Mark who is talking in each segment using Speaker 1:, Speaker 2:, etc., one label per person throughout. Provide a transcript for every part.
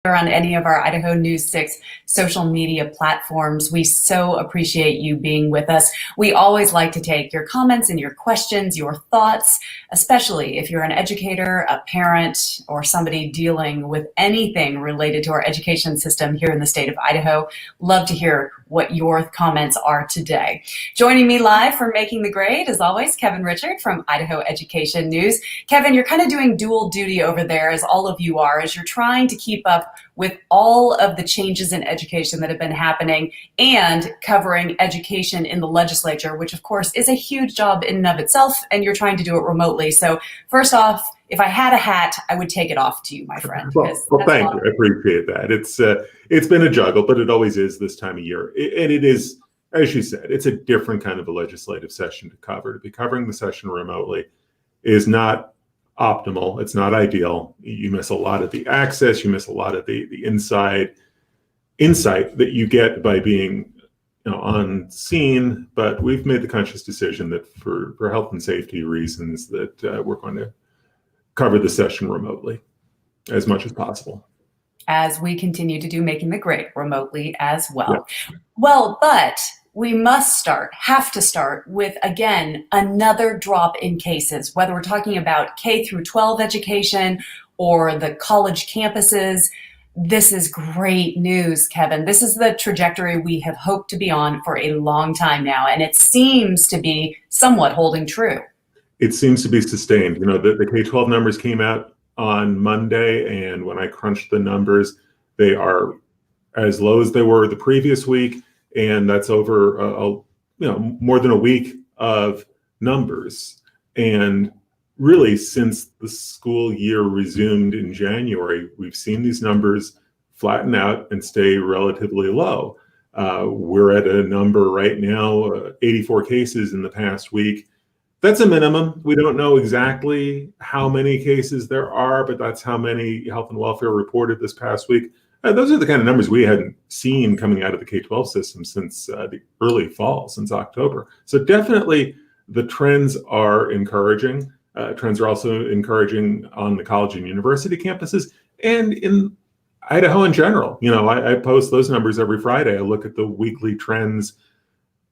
Speaker 1: on any of our Idaho News 6 social media platforms. We so appreciate you being with us. We always like to take your comments and your questions, your thoughts, especially if you're an educator, a parent, or somebody dealing with anything related to our education system here in the state of Idaho. Love to hear what your comments are today. Joining me live for Making the Grade, as always, Kevin Richert from Idaho Education News. Kevin, you're kind of doing dual duty over there, as all of you are, as you're trying to keep up with all of the changes in education that have been happening and covering education in the legislature, which of course is a huge job in and of itself, and you're trying to do it remotely. So first off, if I had a hat, I would take it off to you, my friend.
Speaker 2: Well, thank you. I appreciate that. It's been a juggle, but it always is this time of year. And it is, as you said, it's a different kind of a legislative session to cover. To be covering the session remotely is not optimal. It's not ideal. You miss a lot of the access. You miss a lot of the inside insight that you get by being on scene. But we've made the conscious decision that for health and safety reasons that we're going to cover the session remotely as much as possible.
Speaker 1: As we continue to do Making the Grade remotely as well.
Speaker 2: Yeah.
Speaker 1: Well, but we have to start with, again, another drop in cases, whether we're talking about K through 12 education or the college campuses. This is great news, Kevin. This is the trajectory we have hoped to be on for a long time now, and it seems to be somewhat holding true.
Speaker 2: It seems to be sustained. The K-12 numbers came out on Monday, and when I crunched the numbers, they are as low as they were the previous week, and that's over more than a week of numbers. And really, since the school year resumed in January, we've seen these numbers flatten out and stay relatively low. We're at a number right now, 84 cases in the past week. That's a minimum. We don't know exactly how many cases there are, but that's how many health and welfare reported this past week. Those are the kind of numbers we hadn't seen coming out of the K-12 system since the early fall, since October. So definitely the trends are encouraging. Trends are also encouraging on the college and university campuses and in Idaho in general. I post those numbers every Friday. I look at the weekly trends,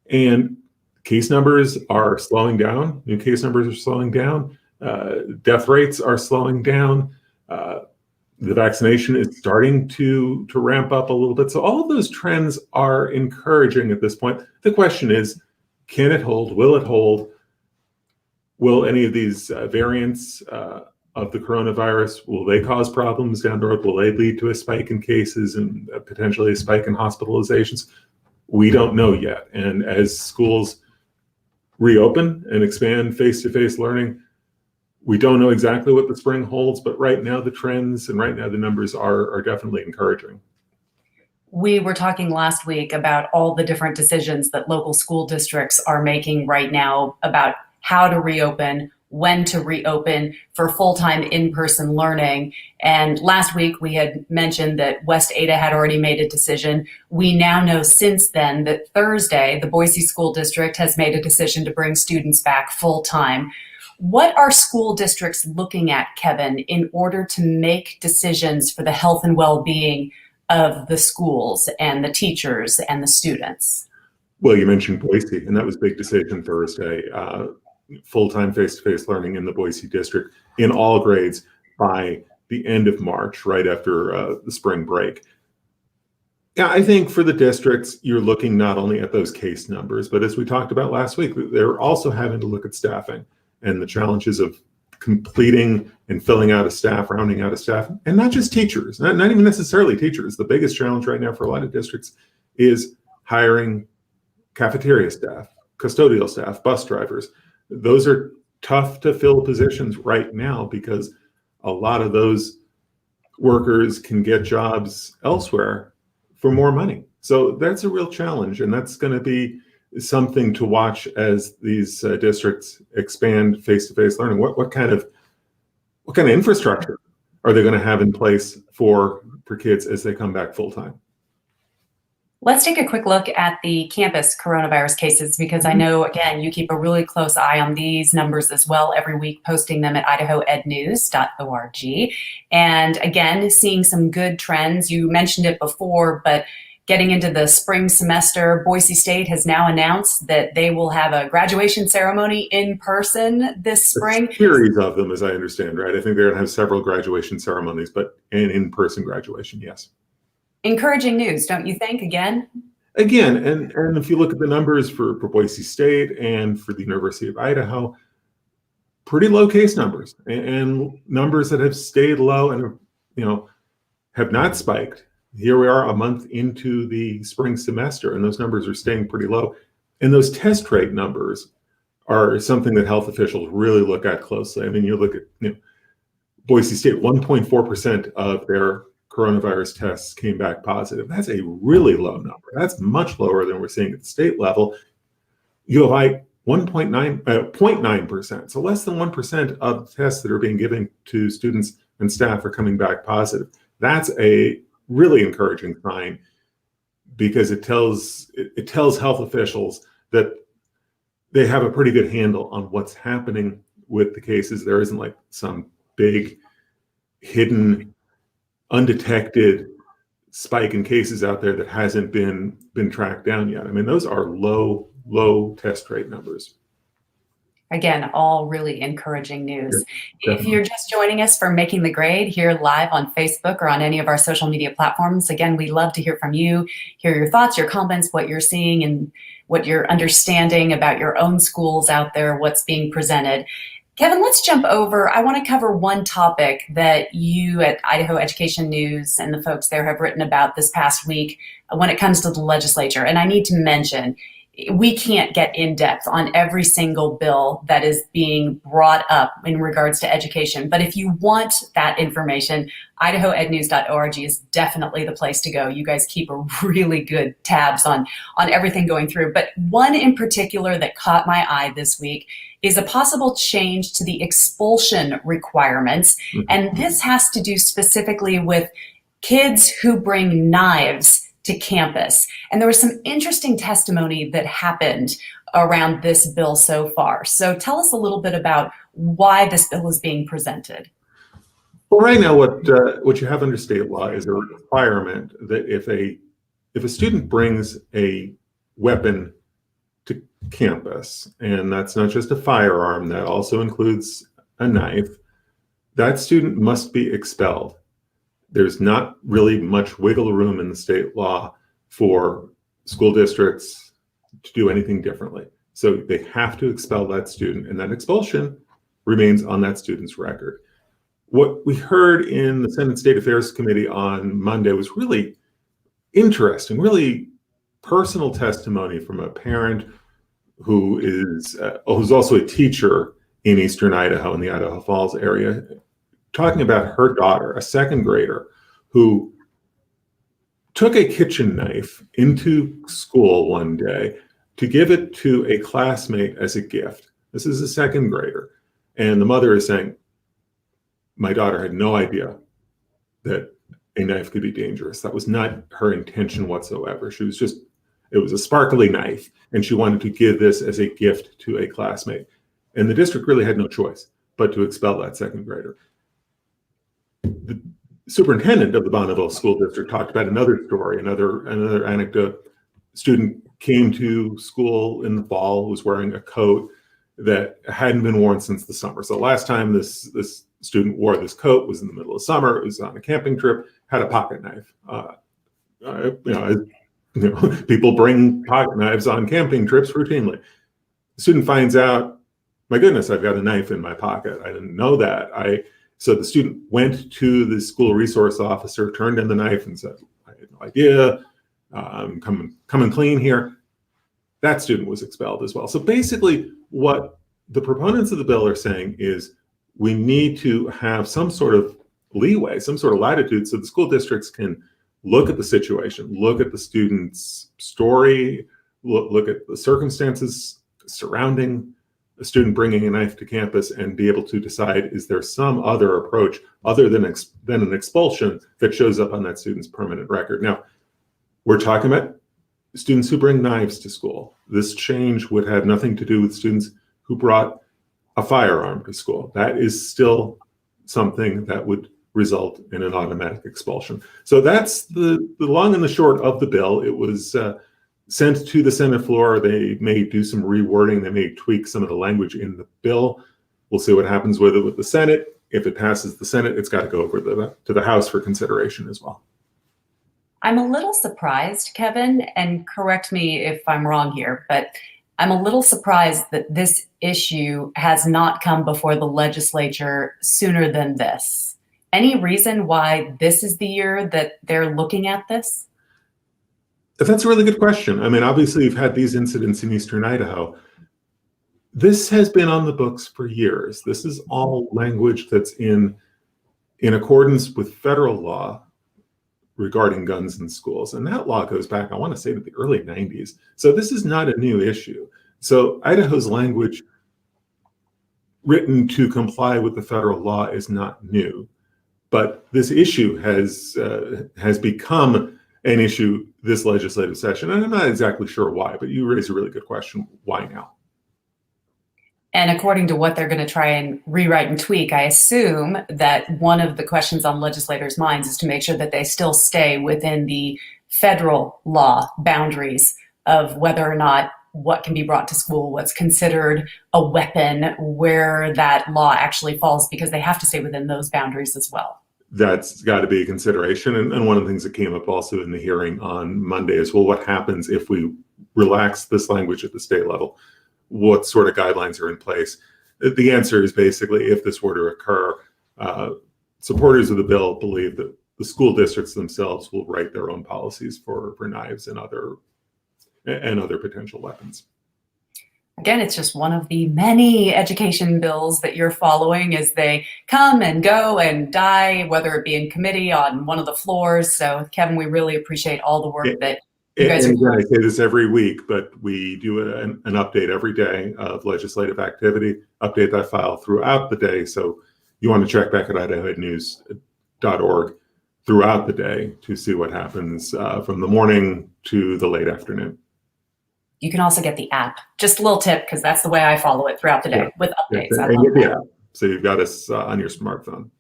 Speaker 2: and case numbers are slowing down. New case numbers are slowing down. Death rates are slowing down. The vaccination is starting to ramp up a little bit. So all of those trends are encouraging at this point. The question is, can it hold? Will it hold? Will any of these variants of the coronavirus, will they cause problems down the road? Will they lead to a spike in cases and potentially a spike in hospitalizations? We don't know yet. And as schools reopen and expand face-to-face learning, we don't know exactly what the spring holds, but right now the trends and right now the numbers are definitely encouraging.
Speaker 1: We were talking last week about all the different decisions that local school districts are making right now about how to reopen, when to reopen for full-time in-person learning. And last week we had mentioned that West Ada had already made a decision. We now know since then that Thursday, the Boise School District has made a decision to bring students back full-time. What are school districts looking at, Kevin, in order to make decisions for the health and well-being of the schools and the teachers and the students?
Speaker 2: Well, you mentioned Boise, and that was a big decision Thursday. Full-time face-to-face learning in the Boise district in all grades by the end of March, right after the spring break. Yeah, I think for the districts, you're looking not only at those case numbers, but as we talked about last week, they're also having to look at staffing and the challenges of completing and filling out a staff, rounding out a staff, and not just teachers, not even necessarily teachers. The biggest challenge right now for a lot of districts is hiring cafeteria staff, custodial staff, bus drivers. Those are tough to fill positions right now because a lot of those workers can get jobs elsewhere for more money. So that's a real challenge, and that's going to be something to watch as these districts expand face-to-face learning. What kind of infrastructure are they going to have in place for kids as they come back full-time?
Speaker 1: Let's take a quick look at the campus coronavirus cases, because I know, again, you keep a really close eye on these numbers as well every week, posting them at idahoednews.org. And again, seeing some good trends. You mentioned it before, but getting into the spring semester, Boise State has now announced that they will have a graduation ceremony in person this spring.
Speaker 2: A series of them, as I understand, right? I think they're going to have several graduation ceremonies, but an in-person graduation, yes.
Speaker 1: Encouraging news, don't you think, again?
Speaker 2: Again, and if you look at the numbers for Boise State and for the University of Idaho, pretty low case numbers and numbers that have stayed low and have not spiked. Here we are a month into the spring semester, and those numbers are staying pretty low. And those test rate numbers are something that health officials really look at closely. I mean, you look at Boise State, 1.4% of their coronavirus tests came back positive. That's a really low number. That's much lower than we're seeing at the state level. U of I, 0.9%. So less than 1% of tests that are being given to students and staff are coming back positive. That's a really encouraging sign, because it tells health officials that they have a pretty good handle on what's happening with the cases. There isn't like some big hidden undetected spike in cases out there that hasn't been tracked down yet. I mean, those are low test rate numbers.
Speaker 1: Again, all really encouraging news.
Speaker 2: Yeah,
Speaker 1: if you're just joining us for Making the Grade here live on Facebook or on any of our social media platforms, again, we love to hear from you, hear your thoughts, your comments, what you're seeing and what you're understanding about your own schools out there, what's being presented. Kevin, let's jump over. I want to cover one topic that you at Idaho Education News and the folks there have written about this past week when it comes to the legislature. And I need to mention, we can't get in depth on every single bill that is being brought up in regards to education. But if you want that information, idahoednews.org is definitely the place to go. You guys keep a really good tabs on everything going through. But one in particular that caught my eye this week is a possible change to the expulsion requirements. Mm-hmm. And this has to do specifically with kids who bring knives to campus. And there was some interesting testimony that happened around this bill so far. So tell us a little bit about why this bill is being presented.
Speaker 2: Well, right now, what you have under state law is a requirement that if a student brings a weapon to campus, and that's not just a firearm, that also includes a knife, that student must be expelled. There's not really much wiggle room in the state law for school districts to do anything differently. So they have to expel that student, and that expulsion remains on that student's record. What we heard in the Senate State Affairs Committee on Monday was really interesting, really personal testimony from a parent who's also a teacher in Eastern Idaho, in the Idaho Falls area, talking about her daughter, a second grader, who took a kitchen knife into school one day to give it to a classmate as a gift. This is a second grader. And the mother is saying, my daughter had no idea that a knife could be dangerous. That was not her intention whatsoever. It was a sparkly knife, and she wanted to give this as a gift to a classmate. And the district really had no choice but to expel that second grader. The superintendent of the Bonneville School District talked about another story, another anecdote. A student came to school in the fall, was wearing a coat that hadn't been worn since the summer. So last time this student wore this coat was in the middle of summer. It was on a camping trip, had a pocket knife. People bring pocket knives on camping trips routinely. The student finds out, my goodness, I've got a knife in my pocket. I didn't know that. So the student went to the school resource officer, turned in the knife and said, I had no idea, come clean here. That student was expelled as well. So basically what the proponents of the bill are saying is we need to have some sort of leeway, some sort of latitude so the school districts can look at the situation, look at the student's story, look at the circumstances surrounding a student bringing a knife to campus and be able to decide, is there some other approach other than an expulsion that shows up on that student's permanent record? Now, we're talking about students who bring knives to school. This change would have nothing to do with students who brought a firearm to school. That is still something that would result in an automatic expulsion. So that's the long and the short of the bill. It was sent to the Senate floor. They may do some rewording. They may tweak some of the language in the bill. We'll see what happens with it with the Senate. If it passes the Senate, it's got to go over to the House for consideration as well.
Speaker 1: I'm a little surprised, Kevin, and correct me if I'm wrong here, but I'm a little surprised that this issue has not come before the legislature sooner than this. Any reason why this is the year that they're looking at this?
Speaker 2: That's a really good question. I mean, obviously, you've had these incidents in eastern Idaho. This has been on the books for years. This is all language that's in accordance with federal law regarding guns in schools. And that law goes back, I want to say, to the early 90s. So this is not a new issue. So Idaho's language written to comply with the federal law is not new. But this issue has become an issue this legislative session. And I'm not exactly sure why, but you raise a really good question. Why now?
Speaker 1: And according to what they're going to try and rewrite and tweak, I assume that one of the questions on legislators' minds is to make sure that they still stay within the federal law boundaries of whether or not what can be brought to school, what's considered a weapon, where that law actually falls, because they have to stay within those boundaries as well.
Speaker 2: That's got to be a consideration. And one of the things that came up also in the hearing on Monday is, well, what happens if we relax this language at the state level? What sort of guidelines are in place? The answer is basically, if this were to occur, supporters of the bill believe that the school districts themselves will write their own policies for knives and other potential weapons.
Speaker 1: Again, it's just one of the many education bills that you're following as they come and go and die, whether it be in committee, on one of the floors. So, Kevin, we really appreciate all the work that you guys are doing.
Speaker 2: I say this every week, but we do an update every day of legislative activity, update that file throughout the day. So you want to check back at idahonews.org throughout the day to see what happens from the morning to the late afternoon.
Speaker 1: You can also get the app. Just a little tip, because that's the way I follow it throughout the day with updates.
Speaker 2: Yeah, and get the app. So you've got us on your smartphone.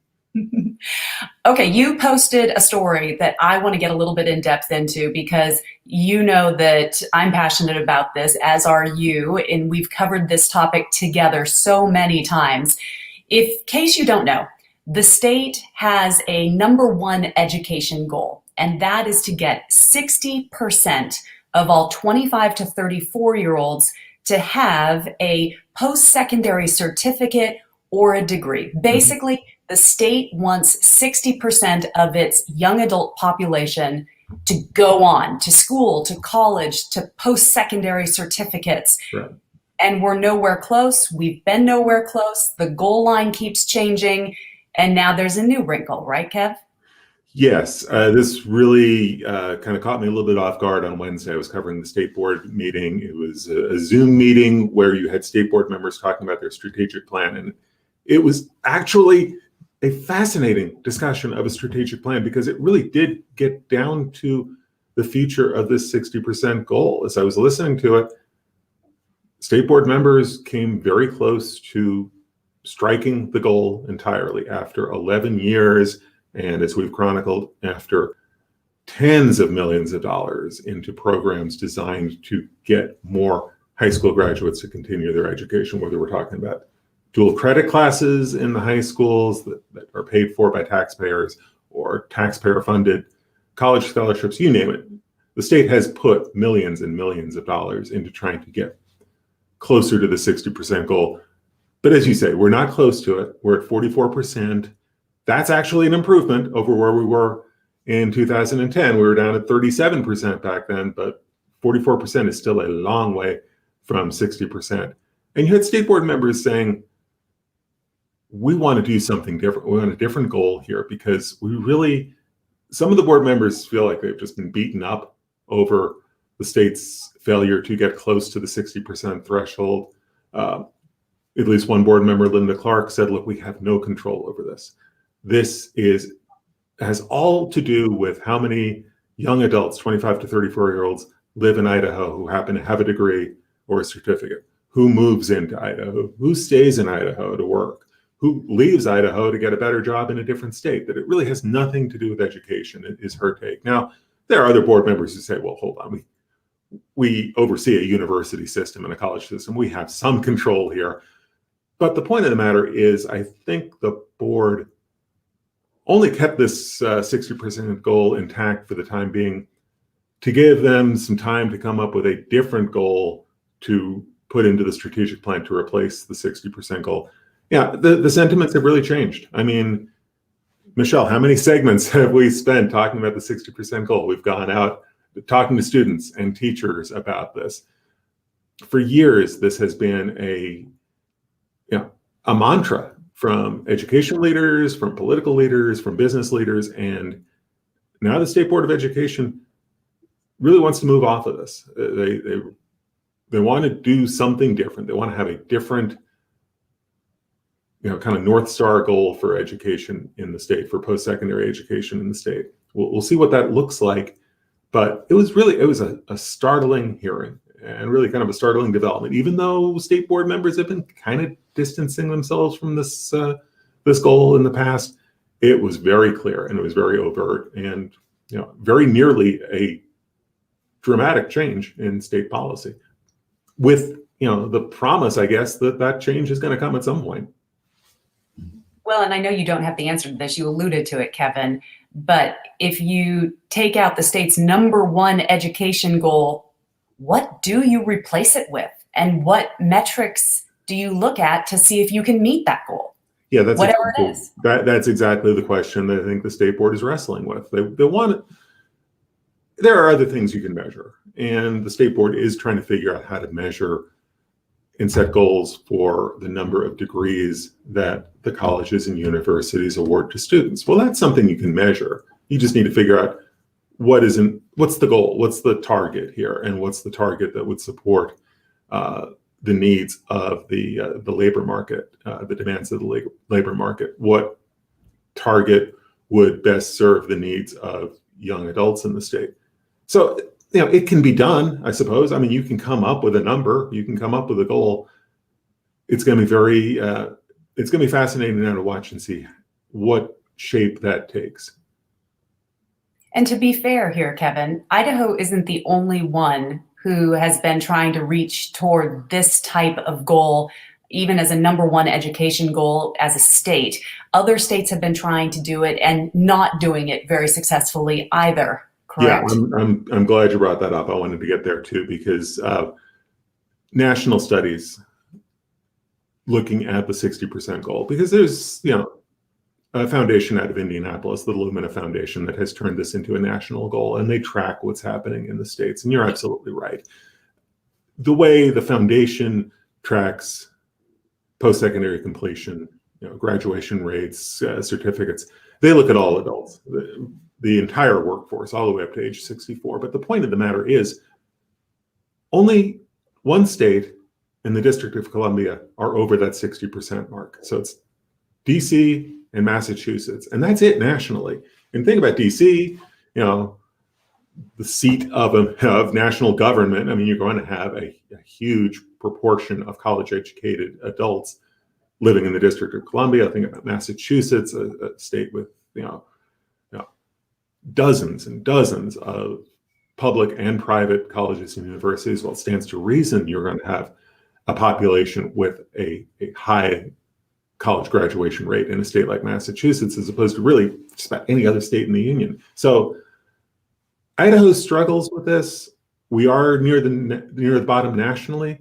Speaker 1: Okay, you posted a story that I want to get a little bit in depth into, because you know that I'm passionate about this, as are you, and we've covered this topic together so many times. In case you don't know, the state has a #1 education goal, and that is to get 60% of all 25 to 34-year-olds to have a post-secondary certificate or a degree. Basically, the state wants 60% of its young adult population to go on to school, to college, to post-secondary certificates.
Speaker 2: Right.
Speaker 1: And we're nowhere close. We've been nowhere close. The goal line keeps changing. And now there's a new wrinkle, right, Kev?
Speaker 2: Yes, this really kind of caught me a little bit off guard on Wednesday. I was covering the state board meeting. It was a Zoom meeting where you had state board members talking about their strategic plan. And it was actually a fascinating discussion of a strategic plan, because it really did get down to the future of this 60% goal. As I was listening to it, state board members came very close to striking the goal entirely after 11 years. And as we've chronicled, after tens of millions of dollars into programs designed to get more high school graduates to continue their education, whether we're talking about dual credit classes in the high schools that are paid for by taxpayers, or taxpayer-funded college scholarships, you name it. The state has put millions and millions of dollars into trying to get closer to the 60% goal. But as you say, we're not close to it. We're at 44%. That's actually an improvement over where we were in 2010. We were down at 37% back then, but 44% is still a long way from 60%. And you had state board members saying, we want to do something different. We want a different goal here, because some of the board members feel like they've just been beaten up over the state's failure to get close to the 60% threshold. At least one board member, Linda Clark, said, look, we have no control over this. This has all to do with how many young adults, 25 to 34-year-olds, live in Idaho who happen to have a degree or a certificate, who moves into Idaho, who stays in Idaho to work, who leaves Idaho to get a better job in a different state, that it really has nothing to do with education, is her take. Now, there are other board members who say, well, hold on, we oversee a university system and a college system. We have some control here. But the point of the matter is, I think the board only kept this 60% goal intact for the time being to give them some time to come up with a different goal to put into the strategic plan to replace the 60% goal. Yeah, the sentiments have really changed. I mean, Michelle, how many segments have we spent talking about the 60% goal? We've gone out talking to students and teachers about this. For years, this has been a mantra from education leaders, from political leaders, from business leaders, and now the State Board of Education really wants to move off of this. They want to do something different. They want to have a different, kind of North Star goal for education in the state, for post-secondary education in the state. We'll see what that looks like, but it was a startling hearing and really kind of a startling development, even though state board members have been kind of distancing themselves from this goal in the past. It was very clear and it was very overt and very nearly a dramatic change in state policy, with the promise, I guess, that change is going to come at some point.
Speaker 1: Well, and I know you don't have the answer to this. You alluded to it, Kevin. But if you take out the state's #1 education goal, what do you replace it with? And what metrics do you look at to see if you can meet that goal?
Speaker 2: Yeah, that's
Speaker 1: whatever it is.
Speaker 2: That's exactly the question that I think the state board is wrestling with. They want. There are other things you can measure, and the state board is trying to figure out how to measure and set goals for the number of degrees that the colleges and universities award to students. Well, that's something you can measure. You just need to figure out what's the goal, what's the target here, and what's the target that would support the needs of the labor market, the demands of the labor market. What target would best serve the needs of young adults in the state? So, it can be done, I suppose. I mean, you can come up with a number, you can come up with a goal. It's going to be it's going to be fascinating now to watch and see what shape that takes.
Speaker 1: And to be fair here, Kevin, Idaho isn't the only one who has been trying to reach toward this type of goal, even as a #1 education goal as a state. Other states have been trying to do it and not doing it very successfully either. Correct?
Speaker 2: Yeah, I'm glad you brought that up. I wanted to get there too, because national studies looking at the 60% goal, because there's a foundation out of Indianapolis, the Lumina Foundation, that has turned this into a national goal, and they track what's happening in the states. And you're absolutely right. The way the foundation tracks post-secondary completion, graduation rates, certificates, they look at all adults, the entire workforce, all the way up to age 64. But the point of the matter is, only one state in the District of Columbia are over that 60% mark. So it's DC and Massachusetts, and that's it nationally. And think about DC, the seat of national government. I mean, you're going to have a huge proportion of college-educated adults living in the District of Columbia. Think about Massachusetts, a state with dozens and dozens of public and private colleges and universities. Well, it stands to reason you're going to have a population with a high college graduation rate in a state like Massachusetts, as opposed to really just about any other state in the union. So Idaho struggles with this. We are near the bottom nationally,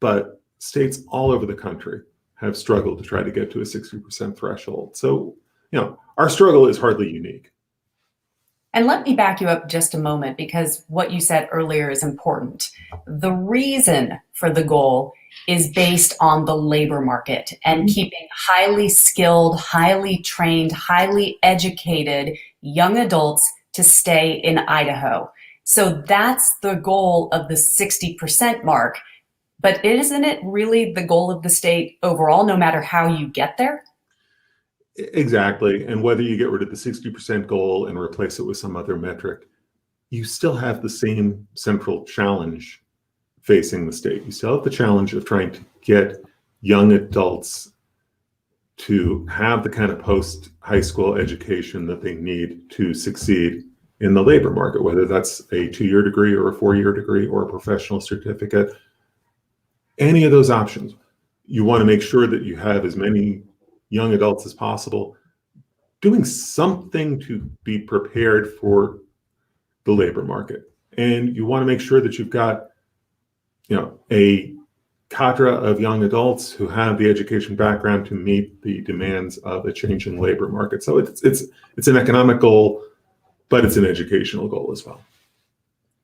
Speaker 2: but states all over the country have struggled to try to get to a 60% threshold. So, our struggle is hardly unique.
Speaker 1: And let me back you up just a moment, because what you said earlier is important. The reason for the goal is based on the labor market and keeping highly skilled, highly trained, highly educated young adults to stay in Idaho. So that's the goal of the 60% mark. But isn't it really the goal of the state overall, no matter how you get there?
Speaker 2: Exactly. And whether you get rid of the 60% goal and replace it with some other metric, you still have the same central challenge facing the state. You still have the challenge of trying to get young adults to have the kind of post-high school education that they need to succeed in the labor market, whether that's a 2-year degree or a 4-year degree or a professional certificate. Any of those options, you want to make sure that you have as many young adults as possible doing something to be prepared for the labor market. And you want to make sure that you've got, a cadre of young adults who have the education background to meet the demands of a changing labor market. So it's an economic goal, but it's an educational goal as well.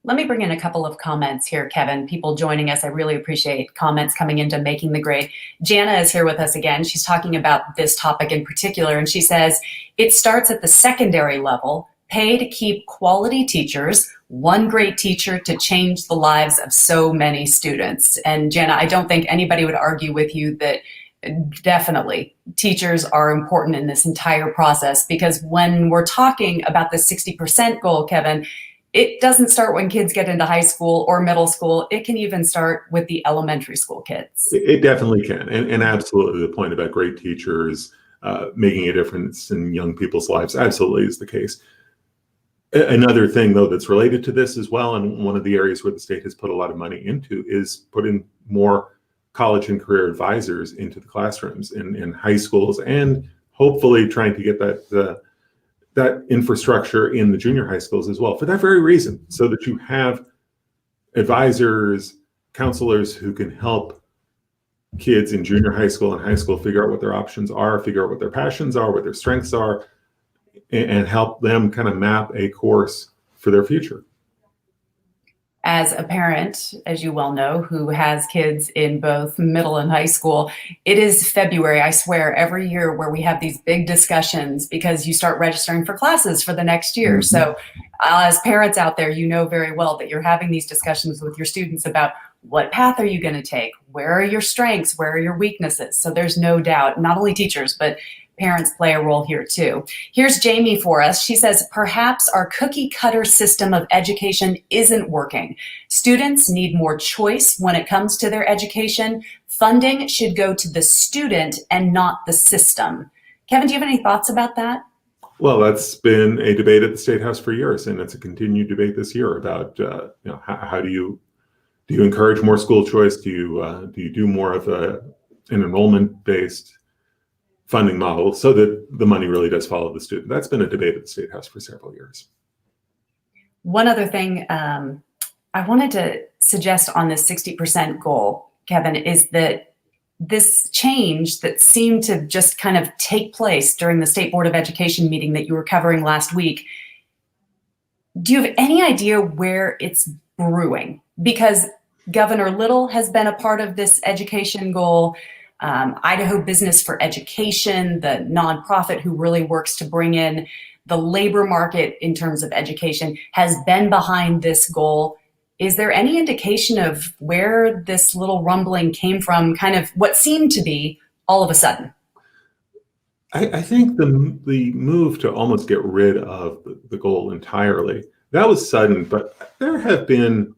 Speaker 1: Let me bring in a couple of comments here, Kevin. People joining us, I really appreciate comments coming into Making the Grade. Jana is here with us again. She's talking about this topic in particular, and she says, it starts at the secondary level. Pay to keep quality teachers, one great teacher to change the lives of so many students. And Jana, I don't think anybody would argue with you that definitely teachers are important in this entire process, because when we're talking about the 60% goal, Kevin, it doesn't start when kids get into high school or middle school. It can even start with the elementary school kids.
Speaker 2: It definitely can. And absolutely, the point about great teachers making a difference in young people's lives absolutely is the case. Another thing, though, that's related to this as well, and one of the areas where the state has put a lot of money into, is putting more college and career advisors into the classrooms in high schools, and hopefully trying to get that infrastructure in the junior high schools as well, for that very reason, so that you have advisors, counselors who can help kids in junior high school and high school figure out what their options are, figure out what their passions are, what their strengths are, and help them kind of map a course for their future.
Speaker 1: As a parent, as you well know, who has kids in both middle and high school, it is February, I swear, every year where we have these big discussions because you start registering for classes for the next year. Mm-hmm. So as parents out there, you know very well that you're having these discussions with your students about what path are you going to take? Where are your strengths? Where are your weaknesses? So there's no doubt, not only teachers, but parents play a role here too. Here's Jamie for us. She says, perhaps our cookie cutter system of education isn't working. Students need more choice when it comes to their education. Funding should go to the student and not the system. Kevin, do you have any thoughts about that?
Speaker 2: Well, that's been a debate at the State House for years, and it's a continued debate this year about how do you encourage more school choice? Do you do more of an enrollment-based funding model so that the money really does follow the student? That's been a debate at the State House for several years.
Speaker 1: One other thing I wanted to suggest on this 60% goal, Kevin, is that this change that seemed to just kind of take place during the State Board of Education meeting that you were covering last week, do you have any idea where it's brewing? Because Governor Little has been a part of this education goal. Idaho Business for Education, the nonprofit who really works to bring in the labor market in terms of education, has been behind this goal. Is there any indication of where this little rumbling came from, kind of what seemed to be all of a sudden?
Speaker 2: I think the move to almost get rid of the goal entirely, that was sudden, but there have been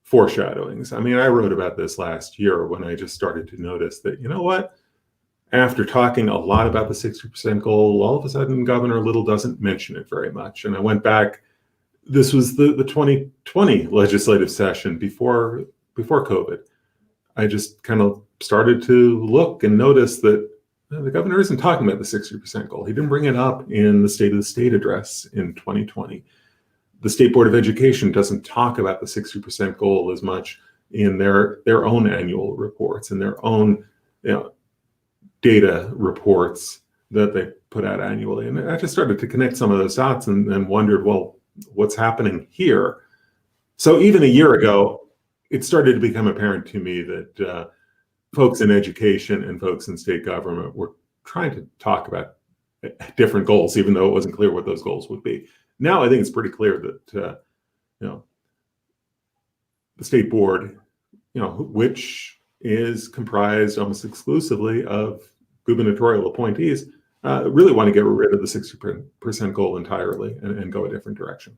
Speaker 2: foreshadowings. I mean, I wrote about this last year when I just started to notice that, you know what, after talking a lot about the 60% goal, all of a sudden Governor Little doesn't mention it very much. And I went back, this was the 2020 legislative session before COVID. I just kind of started to look and notice that the governor isn't talking about the 60% goal. He didn't bring it up in the State of the State address in 2020. The State Board of Education doesn't talk about the 60% goal as much in their own annual reports and their own data reports that they put out annually. And I just started to connect some of those dots and wondered, well, what's happening here? So even a year ago, it started to become apparent to me that folks in education and folks in state government were trying to talk about different goals, even though it wasn't clear what those goals would be. Now I think it's pretty clear that the state board, which is comprised almost exclusively of gubernatorial appointees, really want to get rid of the 60% goal entirely and go a different direction.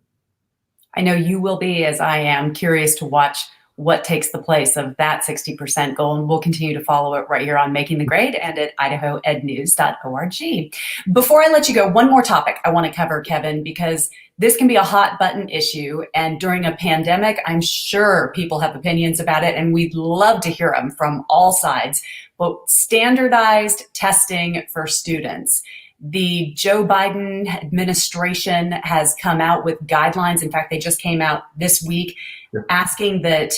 Speaker 1: I know you will be, as I am, curious to watch what takes the place of that 60% goal, and we'll continue to follow it right here on Making the Grade and at idahoednews.org. Before I let you go, one more topic I want to cover, Kevin, because this can be a hot button issue, and during a pandemic, I'm sure people have opinions about it, and we'd love to hear them from all sides. But standardized testing for students. The Joe Biden administration has come out with guidelines. In fact, they just came out this week asking that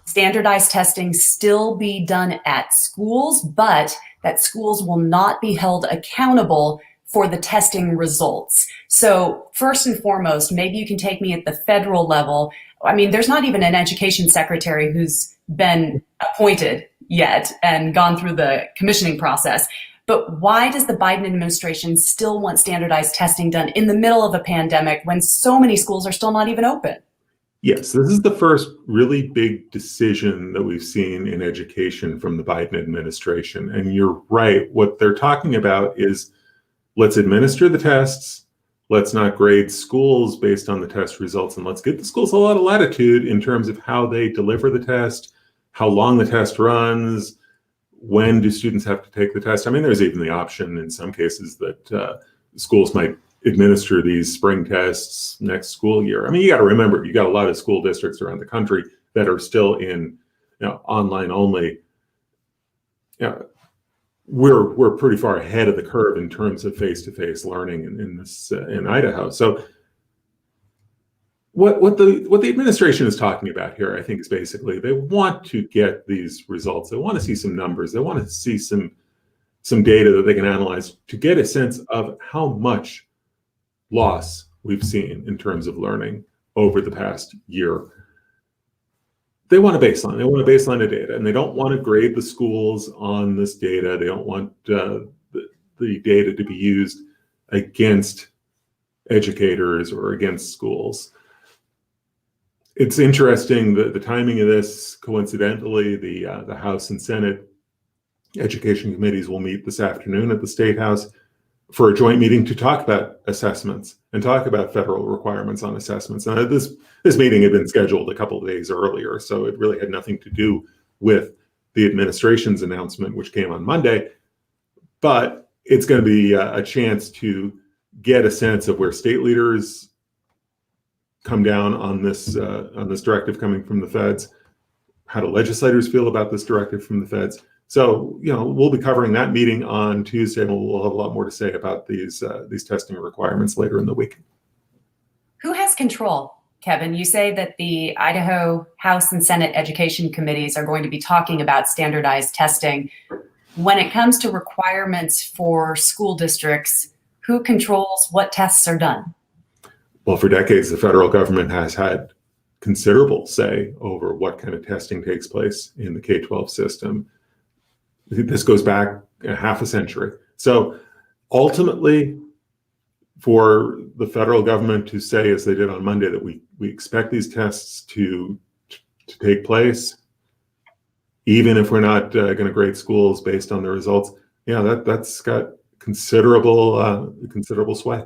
Speaker 1: standardized testing still be done at schools, but that schools will not be held accountable for the testing results. So first and foremost, maybe you can take me at the federal level. I mean, there's not even an education secretary who's been appointed yet and gone through the commissioning process. But why does the Biden administration still want standardized testing done in the middle of a pandemic when so many schools are still not even open?
Speaker 2: Yes, this is the first really big decision that we've seen in education from the Biden administration. And you're right, what they're talking about is let's administer the tests, let's not grade schools based on the test results, and let's give the schools a lot of latitude in terms of how they deliver the test, how long the test runs, when do students have to take the test. I mean, there's even the option in some cases that schools might administer these spring tests next school year. I mean, you got to remember, you got a lot of school districts around the country that are still in online only. We're pretty far ahead of the curve in terms of face-to-face learning in Idaho. So what the administration is talking about here, I think, is basically they want to get these results. They want to see some numbers. They want to see some data that they can analyze to get a sense of how much loss we've seen in terms of learning over the past year. They want a baseline. They want a baseline of data, and they don't want to grade the schools on this data. They don't want the data to be used against educators or against schools. It's interesting that the timing of this, coincidentally, the House and Senate education committees will meet this afternoon at the State House for a joint meeting to talk about assessments and talk about federal requirements on assessments. And this meeting had been scheduled a couple of days earlier, so it really had nothing to do with the administration's announcement, which came on Monday. But it's going to be a chance to get a sense of where state leaders come down on this directive coming from the feds. How do legislators feel about this directive from the feds? So, we'll be covering that meeting on Tuesday, and we'll have a lot more to say about these testing requirements later in the week.
Speaker 1: Who has control, Kevin? You say that the Idaho House and Senate education committees are going to be talking about standardized testing. When it comes to requirements for school districts, who controls what tests are done?
Speaker 2: Well, for decades, the federal government has had considerable say over what kind of testing takes place in the K-12 system. This goes back half a century. So ultimately, for the federal government to say, as they did on Monday, that we expect these tests to take place, even if we're not going to grade schools based on the results, that's got considerable sway.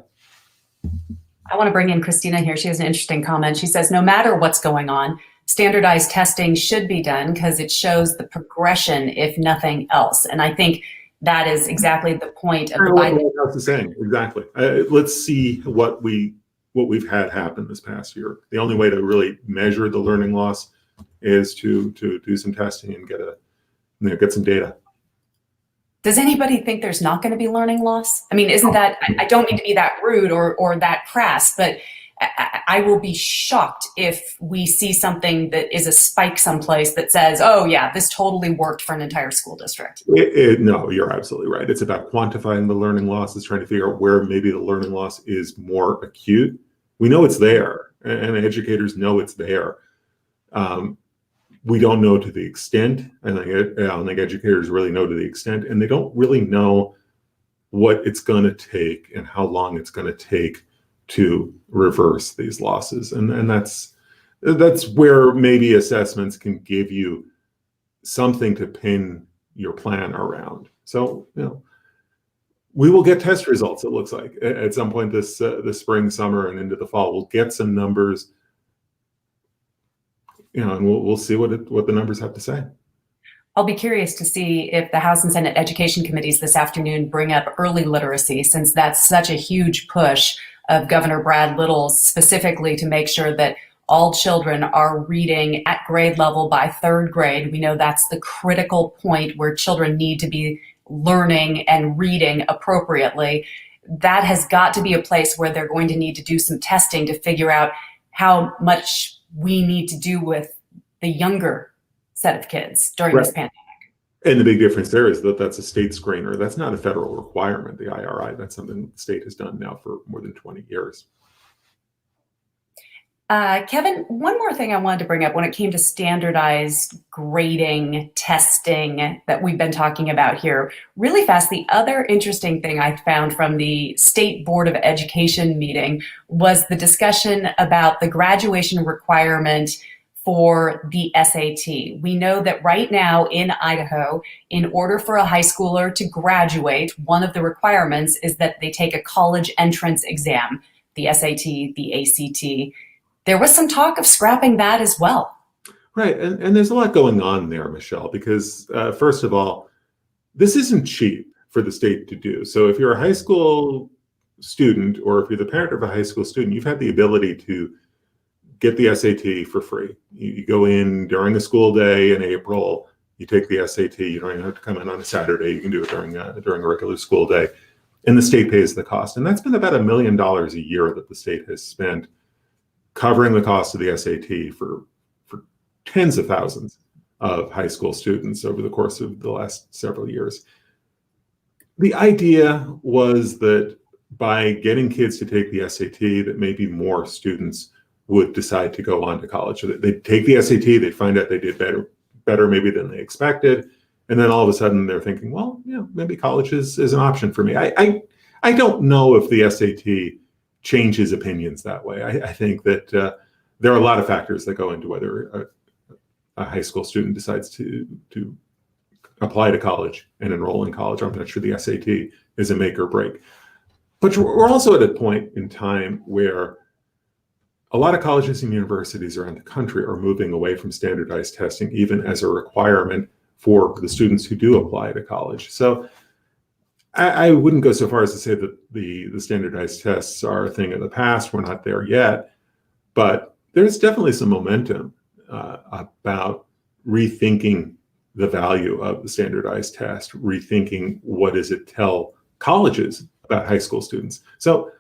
Speaker 1: I want to bring in Christina here. She has an interesting comment. She says, no matter what's going on, standardized testing should be done because it shows the progression, if nothing else. And I think that is exactly the point of the Biden.
Speaker 2: What White House is saying. Exactly. Let's see what we've had happen this past year. The only way to really measure the learning loss is to do some testing and get some data.
Speaker 1: Does anybody think there's not going to be learning loss? I mean, isn't that, I don't mean to be that rude or that crass, but I will be shocked if we see something that is a spike someplace that says, oh yeah, this totally worked for an entire school district.
Speaker 2: No, you're absolutely right. It's about quantifying the learning loss. It's trying to figure out where maybe the learning loss is more acute. We know it's there, and educators know it's there. We don't know to the extent. I don't think educators really know to the extent, and they don't really know what it's going to take and how long it's going to take to reverse these losses. And that's where maybe assessments can give you something to pin your plan around. So, we will get test results, it looks like, at some point this spring, summer, and into the fall. We'll get some numbers and we'll see what the numbers have to say.
Speaker 1: I'll be curious to see if the House and Senate Education Committees this afternoon bring up early literacy, since that's such a huge push of Governor Brad Little's, specifically to make sure that all children are reading at grade level by third grade. We know that's the critical point where children need to be learning and reading appropriately. That has got to be a place where they're going to need to do some testing to figure out how much we need to do with the younger set of kids during this pandemic.
Speaker 2: And the big difference there is that that's a state screener. That's not a federal requirement, the IRI. That's something the state has done now for more than 20 years.
Speaker 1: Kevin, one more thing I wanted to bring up when it came to standardized grading, testing that we've been talking about here. Really fast, the other interesting thing I found from the State Board of Education meeting was the discussion about the graduation requirement for the SAT. We know that right now in Idaho, in order for a high schooler to graduate, one of the requirements is that they take a college entrance exam, the SAT, the ACT. There was some talk of scrapping that as well.
Speaker 2: Right, and there's a lot going on there, Michelle, because first of all, this isn't cheap for the state to do. So if you're a high school student, or if you're the parent of a high school student, you've had the ability to get the SAT for free. You go in during a school day in April, you take the SAT, you don't even have to come in on a Saturday, you can do it during a regular school day, and the state pays the cost. And that's been about $1 million a year that the state has spent covering the cost of the SAT for tens of thousands of high school students over the course of the last several years. The idea was that by getting kids to take the SAT, that maybe more students would decide to go on to college. So they'd take the SAT, they'd find out they did better maybe than they expected, and then all of a sudden they're thinking, well, maybe college is an option for me. I don't know if the SAT changes opinions that way. I think that there are a lot of factors that go into whether a high school student decides to apply to college and enroll in college. I'm not sure the SAT is a make or break. But we're also at a point in time where a lot of colleges and universities around the country are moving away from standardized testing, even as a requirement for the students who do apply to college. So I wouldn't go so far as to say that the standardized tests are a thing of the past. We're not there yet, but there's definitely some momentum about rethinking the value of the standardized test, rethinking what does it tell colleges about high school students. So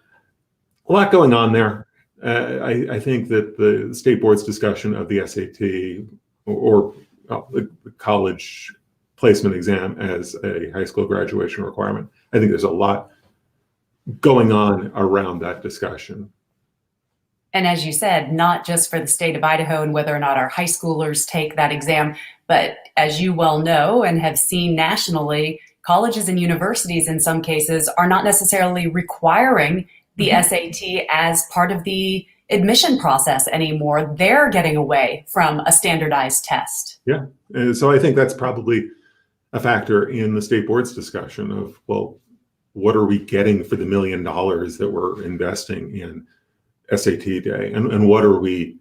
Speaker 2: a lot going on there. I think that the state board's discussion of the SAT or the college placement exam as a high school graduation requirement, I think there's a lot going on around that discussion.
Speaker 1: And as you said, not just for the state of Idaho and whether or not our high schoolers take that exam, but as you well know and have seen nationally, colleges and universities in some cases are not necessarily requiring the SAT as part of the admission process anymore. They're getting away from a standardized test.
Speaker 2: Yeah, and so I think that's probably a factor in the state board's discussion of, well, what are we getting for the $1 million that we're investing in SAT day, and what are we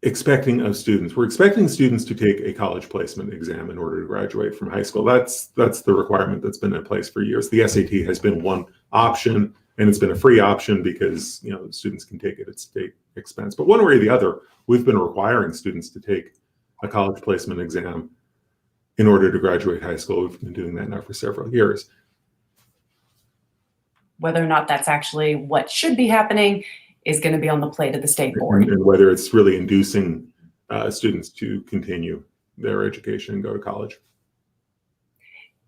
Speaker 2: expecting of students? We're expecting students to take a college placement exam in order to graduate from high school. That's the requirement that's been in place for years. The SAT has been one option, and it's been a free option because students can take it at state expense. But one way or the other, we've been requiring students to take a college placement exam in order to graduate high school. We've been doing that now for several years.
Speaker 1: Whether or not that's actually what should be happening is going to be on the plate of the state board.
Speaker 2: And whether it's really inducing students to continue their education and go to college.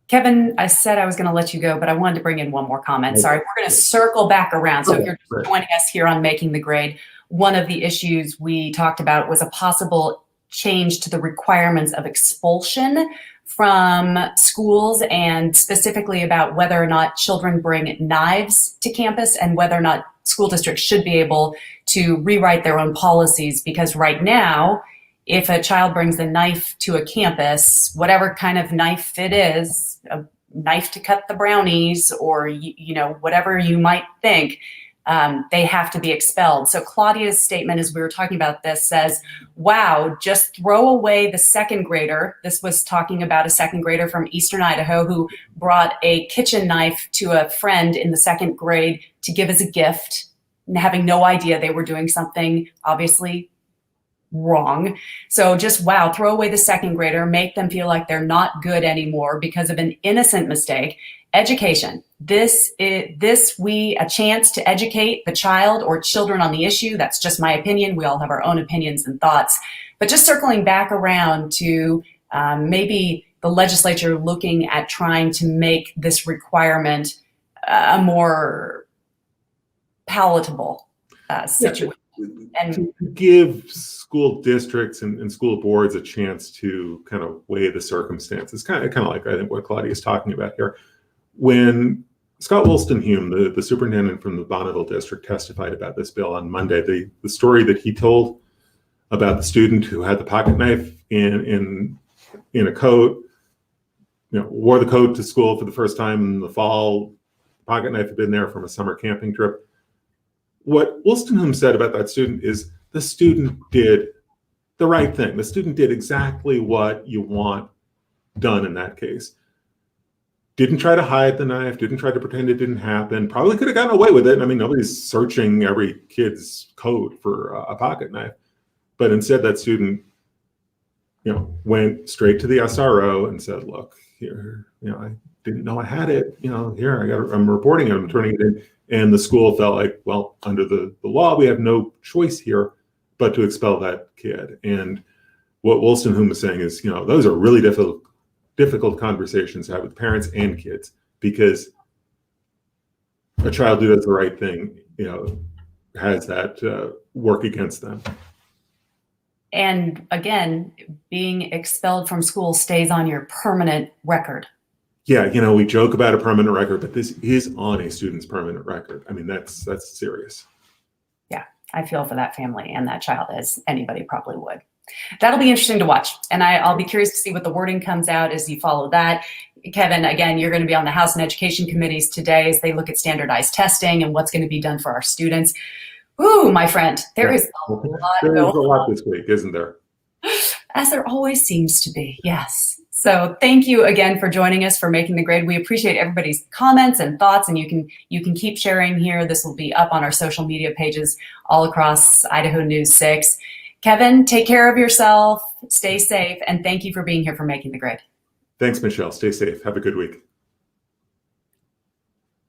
Speaker 1: Kevin, I said I was going to let you go, but I wanted to bring in one more comment. Sorry, we're going to circle back around. So if you're just joining us here on Making the Grade, one of the issues we talked about was a possible change to the requirements of expulsion from schools, and specifically about whether or not children bring knives to campus and whether or not school districts should be able to rewrite their own policies. Because right now, if a child brings a knife to a campus, whatever kind of knife it is, a knife to cut the brownies or whatever you might think, they have to be expelled. So Claudia's statement, as we were talking about this, says, wow, just throw away the second grader. This was talking about a second grader from Eastern Idaho who brought a kitchen knife to a friend in the second grade to give as a gift, having no idea they were doing something obviously wrong. So just, wow, throw away the second grader, make them feel like they're not good anymore because of an innocent mistake. Education. A chance to educate the child or children on the issue. That's just my opinion. We all have our own opinions and thoughts. But just circling back around to maybe the legislature looking at trying to make this requirement a more palatable situation. And
Speaker 2: to give school districts and school boards a chance to kind of weigh the circumstances, kind of like I think what Claudia is talking about here. When Scott Wolstenhume, the superintendent from the Bonneville district, testified about this bill on Monday, the story that he told about the student who had the pocket knife in a coat, wore the coat to school for the first time in the fall. The pocket knife had been there from a summer camping trip. What Wolstenhume said about that student is the student did the right thing. The student did exactly what you want done in that case. Didn't try to hide the knife, didn't try to pretend it didn't happen, probably could have gotten away with it. I mean, nobody's searching every kid's coat for a pocket knife. But instead that student, went straight to the SRO and said, look, here, I didn't know I had it. Here, I'm reporting it, I'm turning it in. And the school felt like, well, under the law, we have no choice here but to expel that kid. And what Wolstenhume is saying is, those are really difficult conversations to have with parents and kids, because a child who does the right thing, has that work against them.
Speaker 1: And again, being expelled from school stays on your permanent record.
Speaker 2: Yeah, we joke about a permanent record, but this is on a student's permanent record. I mean, that's serious.
Speaker 1: Yeah, I feel for that family and that child, as anybody probably would. That'll be interesting to watch. And I'll be curious to see what the wording comes out as you follow that. Kevin, again, you're going to be on the House and Education committees today as they look at standardized testing and what's going to be done for our students. Ooh, my friend, there is a lot
Speaker 2: going on. There's a lot this week, isn't there?
Speaker 1: As there always seems to be, yes. So thank you again for joining us for Making the Grade. We appreciate everybody's comments and thoughts, and you can keep sharing here. This will be up on our social media pages all across Idaho News 6. Kevin, take care of yourself, stay safe, and thank you for being here for Making the Grade.
Speaker 2: Thanks, Michelle. Stay safe. Have a good week.